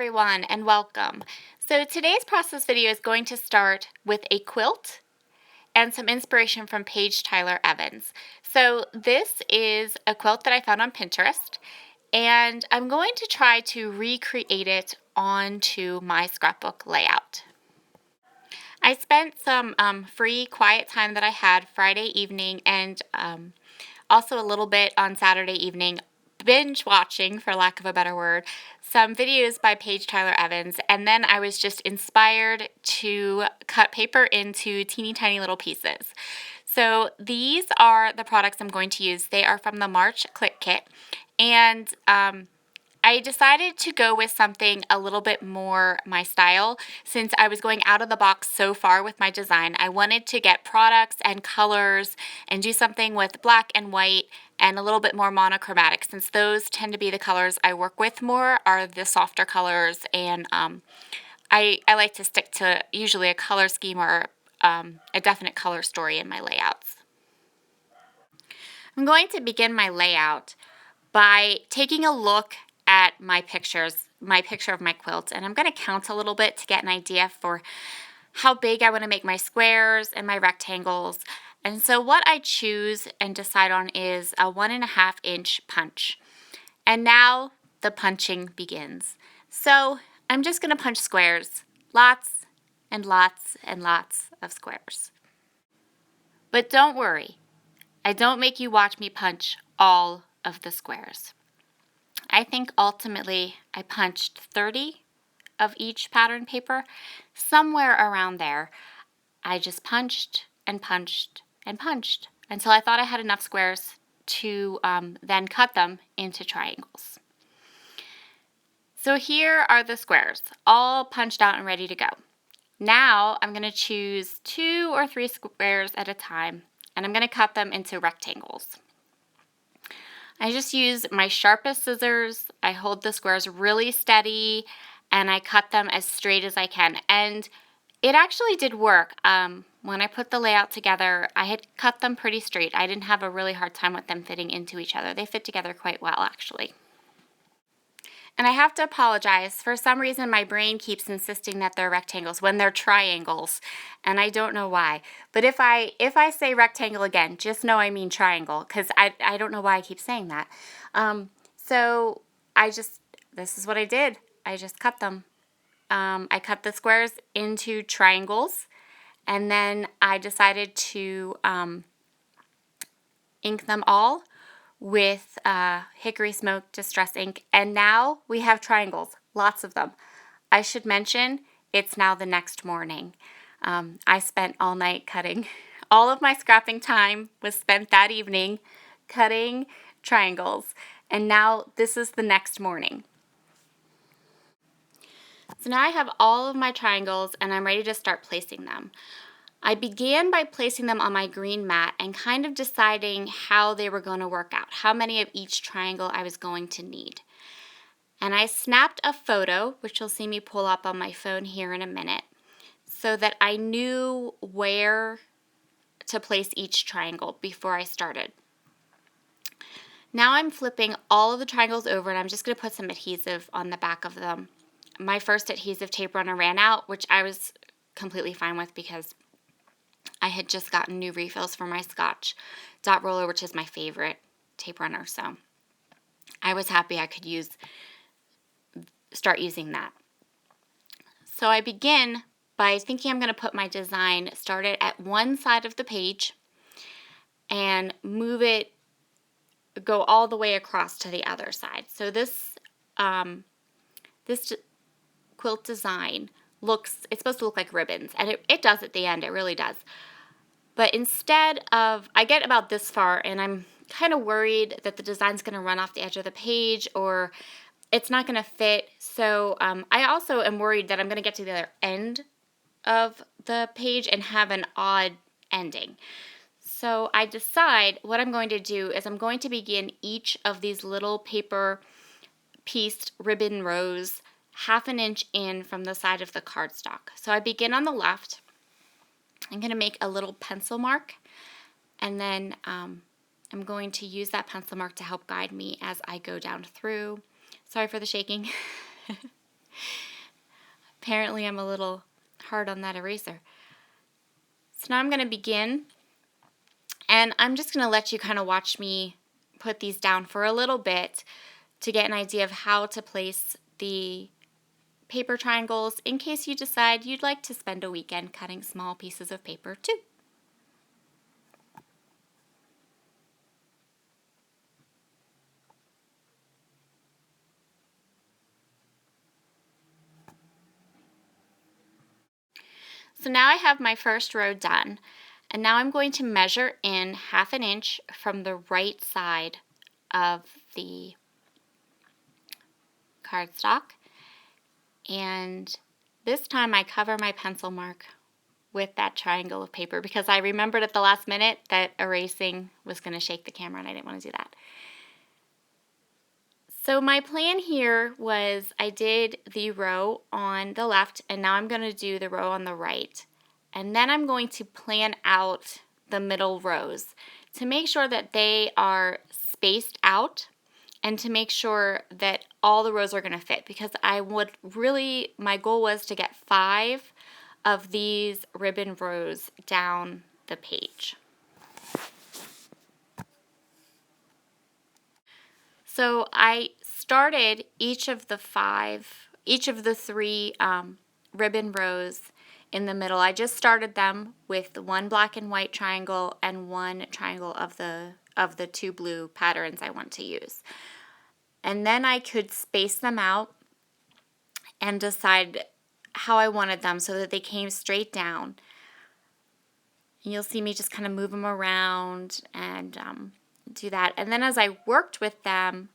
everyone, and welcome. So today's process video is going to start with a quilt and some inspiration from Paige Tyler Evans. So this is a quilt that I found on Pinterest, and I'm going to try to recreate it onto my scrapbook layout. I spent some free quiet time that I had Friday evening and also a little bit on Saturday evening binge watching, for lack of a better word, some videos by Paige Tyler Evans, and then I was just inspired to cut paper into teeny tiny little pieces. So these are the products I'm going to use. They are from the March Click Kit, and I decided to go with something a little bit more my style since I was going out of the box so far with my design. I wanted to get products and colors and do something with black and white and a little bit more monochromatic since those tend to be the colors I work with more are the softer colors, and I like to stick to usually a color scheme or a definite color story in my layouts. I'm going to begin my layout by taking a look at my picture of my quilt, and I'm going to count a little bit to get an idea for how big I want to make my squares and my rectangles. And so what I choose and decide on is a 1.5 inch punch. And now the punching begins. So I'm just going to punch squares, lots and lots and lots of squares. But don't worry, I don't make you watch me punch all of the squares. I think ultimately I punched 30 of each pattern paper, somewhere around there. I just punched and punched and punched until I thought I had enough squares to then cut them into triangles. So here are the squares, all punched out and ready to go. Now I'm going to choose 2 or 3 squares at a time, and I'm going to cut them into rectangles. I just use my sharpest scissors. I hold the squares really steady and I cut them as straight as I can. And it actually did work. When I put the layout together, I had cut them pretty straight. I didn't have a really hard time with them fitting into each other. They fit together quite well, actually. And I have to apologize. For some reason, my brain keeps insisting that they're rectangles when they're triangles, and I don't know why. But if I say rectangle again, just know I mean triangle, because I don't know why I keep saying that. So this is what I did. I just cut them. I cut the squares into triangles, and then I decided to ink them all with Hickory Smoke Distress ink, and now we have triangles, lots of them. I should mention it's now the next morning. I spent all night cutting. All of my scrapping time was spent that evening cutting triangles, and now this is the next morning. So now I have all of my triangles and I'm ready to start placing them. I began by placing them on my green mat and kind of deciding how they were going to work out, how many of each triangle I was going to need. And I snapped a photo, which you'll see me pull up on my phone here in a minute, so that I knew where to place each triangle before I started. Now I'm flipping all of the triangles over and I'm just going to put some adhesive on the back of them. My first adhesive tape runner ran out, which I was completely fine with because I had just gotten new refills for my Scotch dot roller, which is my favorite tape runner, so I was happy I could start using that. So I begin by thinking I'm going to put my design started at one side of the page and go all the way across to the other side. So this quilt design it's supposed to look like ribbons, and it does at the end, it really does. But instead of, I get about this far and I'm kind of worried that the design's going to run off the edge of the page or it's not going to fit. So I also am worried that I'm going to get to the other end of the page and have an odd ending. So I decide what I'm going to do is I'm going to begin each of these little paper pieced ribbon rows 1/2 inch in from the side of the cardstock. So I begin on the left. I'm going to make a little pencil mark, and then I'm going to use that pencil mark to help guide me as I go down through. Sorry for the shaking. Apparently I'm a little hard on that eraser. So now I'm going to begin, and I'm just going to let you kind of watch me put these down for a little bit to get an idea of how to place the paper triangles in case you decide you'd like to spend a weekend cutting small pieces of paper too. So now I have my first row done, and now I'm going to measure in 1/2 inch from the right side of the cardstock, and this time I cover my pencil mark with that triangle of paper because I remembered at the last minute that erasing was going to shake the camera and I didn't want to do that. So my plan here was I did the row on the left, and now I'm going to do the row on the right. And then I'm going to plan out the middle rows to make sure that they are spaced out and to make sure that all the rows are going to fit, because my goal was to get 5 of these ribbon rows down the page. So I started each of the 3 ribbon rows in the middle. I just started them with 1 black and white triangle and 1 triangle of the 2 blue patterns I want to use. And then I could space them out and decide how I wanted them so that they came straight down. And you'll see me just kind of move them around and do that. And then as I worked with them,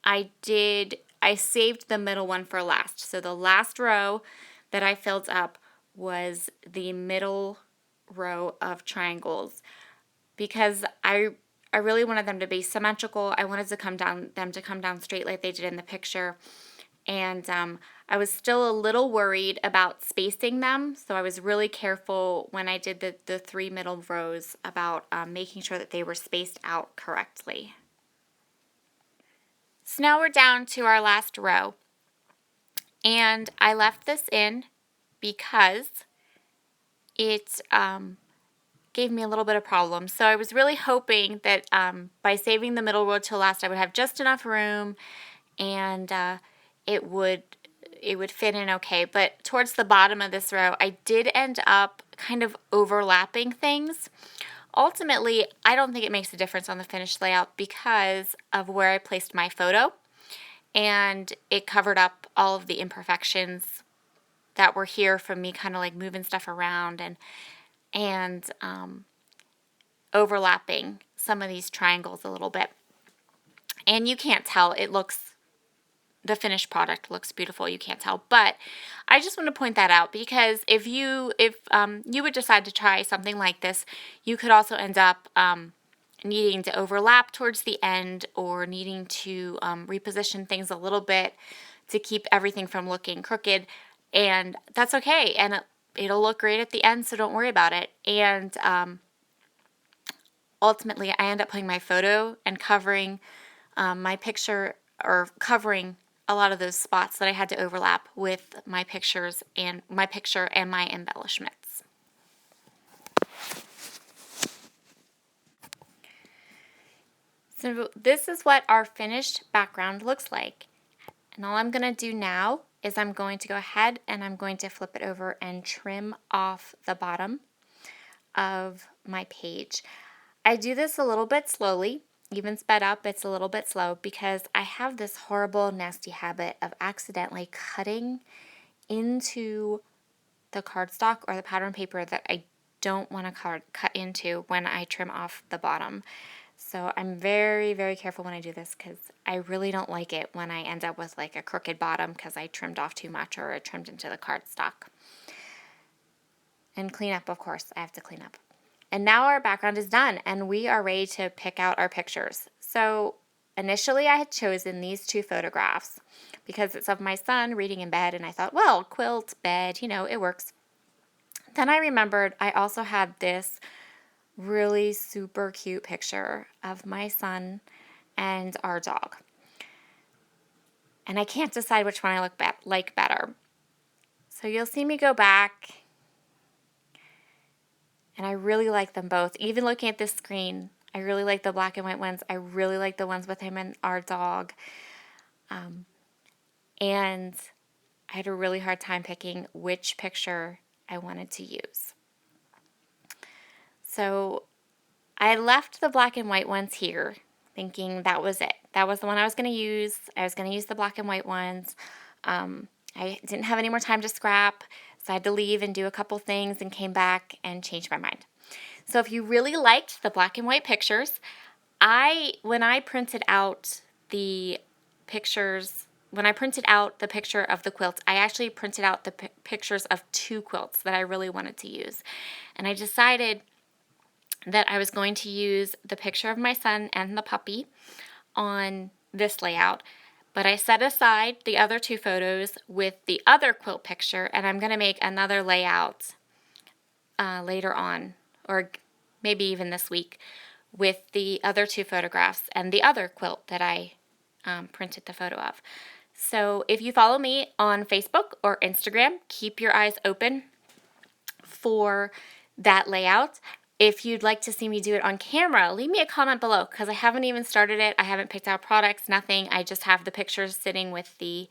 I saved the middle one for last. So the last row that I filled up was the middle row of triangles because I really wanted them to be symmetrical. I wanted them to come down straight like they did in the picture. And I was still a little worried about spacing them, so I was really careful when I did the 3 middle rows about making sure that they were spaced out correctly. So now we're down to our last row, and I left this in because it gave me a little bit of problems. So I was really hoping that by saving the middle row till last, I would have just enough room and it would fit in okay. But towards the bottom of this row, I did end up kind of overlapping things. Ultimately, I don't think it makes a difference on the finished layout because of where I placed my photo, and it covered up all of the imperfections that were here from me kind of like moving stuff around and overlapping some of these triangles a little bit. And you can't tell, the finished product looks beautiful. You can't tell, but I just want to point that out because if you would decide to try something like this, you could also end up needing to overlap towards the end or needing to reposition things a little bit to keep everything from looking crooked, and that's okay. And it'll look great at the end, so don't worry about it. And ultimately, I end up putting my photo and covering my picture, or covering a lot of those spots that I had to overlap with my picture and my embellishments. So this is what our finished background looks like. And all I'm going to do now is I'm going to go ahead and I'm going to flip it over and trim off the bottom of my page. I do this a little bit slowly. Even sped up, it's a little bit slow because I have this horrible, nasty habit of accidentally cutting into the cardstock or the pattern paper that I don't want to cut into when I trim off the bottom. So I'm very, very careful when I do this because I really don't like it when I end up with like a crooked bottom because I trimmed off too much or I trimmed into the cardstock. And clean up, of course, I have to clean up. And now our background is done and we are ready to pick out our pictures. So initially I had chosen these 2 photographs because it's of my son reading in bed, and I thought, well, quilt, bed, it works. Then I remembered I also had this really super cute picture of my son and our dog. and I can't decide which one I like better. So you'll see me go back, and I really like them both. Even looking at this screen, I really like the black and white ones. I really like the ones with him and our dog. And I had a really hard time picking which picture I wanted to use. So I left the black and white ones here, thinking that was it. That was the one I was going to use. I was going to use the black and white ones. I didn't have any more time to scrap, so I had to leave and do a couple things and came back and changed my mind. So if you really liked the black and white pictures, when I printed out the pictures, when I printed out the picture of the quilt, I actually printed out the pictures of 2 quilts that I really wanted to use. And I decided that I was going to use the picture of my son and the puppy on this layout, but I set aside the other 2 photos with the other quilt picture, and I'm going to make another layout later on, or maybe even this week, with the other 2 photographs and the other quilt that I printed the photo of. So if you follow me on Facebook or Instagram, keep your eyes open for that layout. If you'd like to see me do it on camera, leave me a comment below, because I haven't even started it. I haven't picked out products, nothing. I just have the pictures sitting with the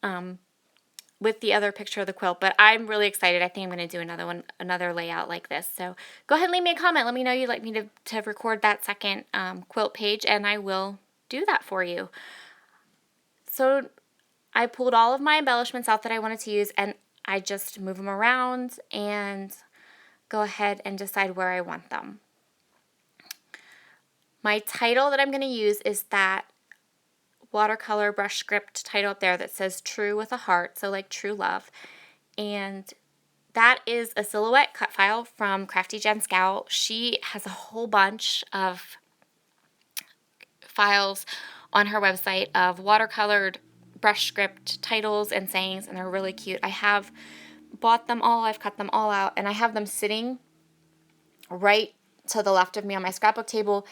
other picture of the quilt. But I'm really excited. I think I'm going to do another layout like this. So go ahead and leave me a comment. Let me know you'd like me to record that second quilt page, and I will do that for you. So I pulled all of my embellishments out that I wanted to use, and I just move them around and go ahead and decide where I want them. My title that I'm going to use is that watercolor brush script title up there that says True with a heart, so like true love. And that is a silhouette cut file from Crafty Jen Scow. She has a whole bunch of files on her website of watercolored brush script titles and sayings, and they're really cute. I have bought them all, I've cut them all out, and I have them sitting right to the left of me on my scrapbook table.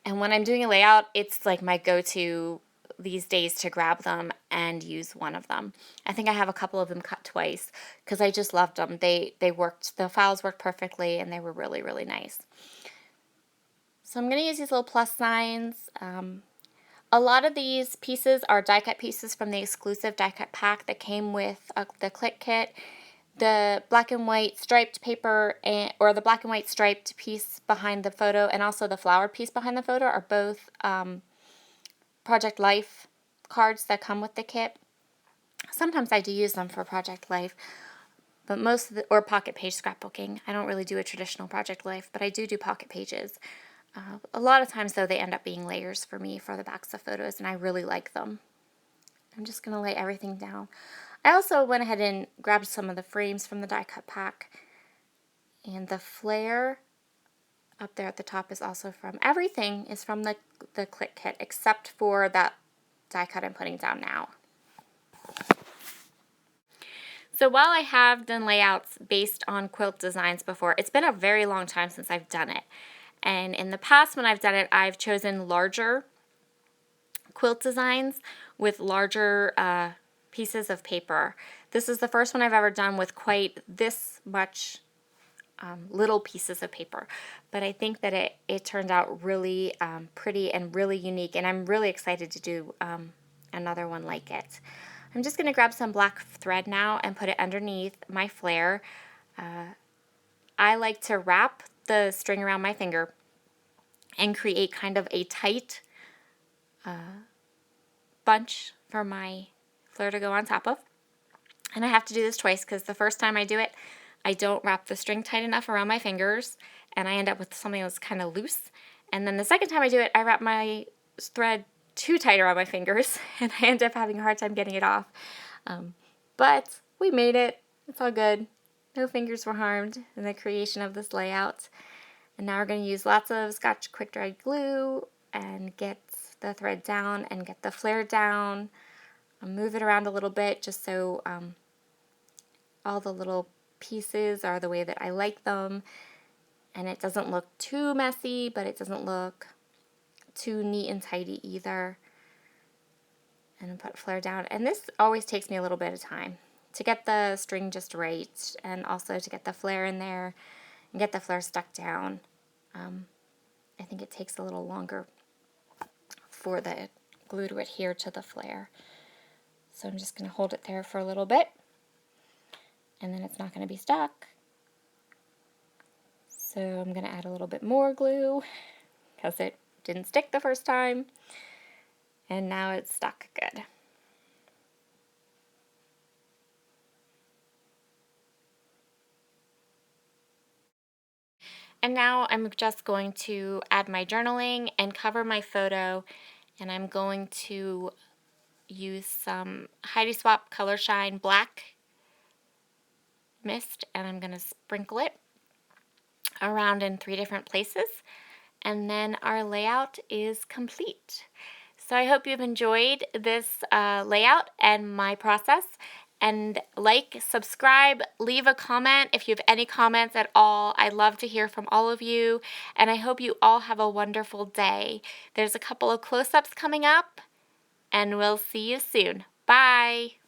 And when I'm doing a layout, it's like my go-to these days to grab them and use one of them. I think I have a couple of them cut twice because I just loved them. They worked, the files worked perfectly, and they were really, really nice. So I'm going to use these little plus signs. A lot of these pieces are die cut pieces from the exclusive die cut pack that came with the Click Kit. The black and white striped paper or the black and white striped piece behind the photo, and also the flowered piece behind the photo, are both Project Life cards that come with the kit. Sometimes I do use them for Project Life, but or pocket page scrapbooking. I don't really do a traditional Project Life, but I do pocket pages. A lot of times, though, they end up being layers for me for the backs of photos, and I really like them. I'm just going to lay everything down. I also went ahead and grabbed some of the frames from the die cut pack, and the flare up there at the top is also everything is from the Click Kit, except for that die cut I'm putting down now. So while I have done layouts based on quilt designs before, it's been a very long time since I've done it. And in the past, when I've done it, I've chosen larger quilt designs with larger pieces of paper. This is the first one I've ever done with quite this much little pieces of paper. But I think that it turned out really pretty and really unique, and I'm really excited to do another one like it. I'm just going to grab some black thread now and put it underneath my flare. I like to wrap the string around my finger and create kind of a tight bunch for my flare to go on top of. And I have to do this twice because the first time I do it, I don't wrap the string tight enough around my fingers, and I end up with something that's kind of loose. And then the second time I do it, I wrap my thread too tight around my fingers, and I end up having a hard time getting it off. But we made it. It's all good. No fingers were harmed in the creation of this layout. And now we're going to use lots of Scotch Quick Dry glue and get the thread down and get the flare down. I'll move it around a little bit just so all the little pieces are the way that I like them. And it doesn't look too messy, but it doesn't look too neat and tidy either. and put flare down. And this always takes me a little bit of time to get the string just right, and also to get the flare in there and get the flare stuck down. I think it takes a little longer for the glue to adhere to the flare. So I'm just going to hold it there for a little bit, and then it's not going to be stuck. So I'm going to add a little bit more glue because it didn't stick the first time, and now it's stuck good. And now I'm just going to add my journaling and cover my photo, and I'm going to use some Heidi Swapp Color Shine Black mist, and I'm going to sprinkle it around in 3 different places, and then our layout is complete. So I hope you've enjoyed this layout and my process, and like, subscribe, leave a comment if you have any comments at all. I'd love to hear from all of you, and I hope you all have a wonderful day. There's a couple of close-ups coming up, and we'll see you soon. Bye!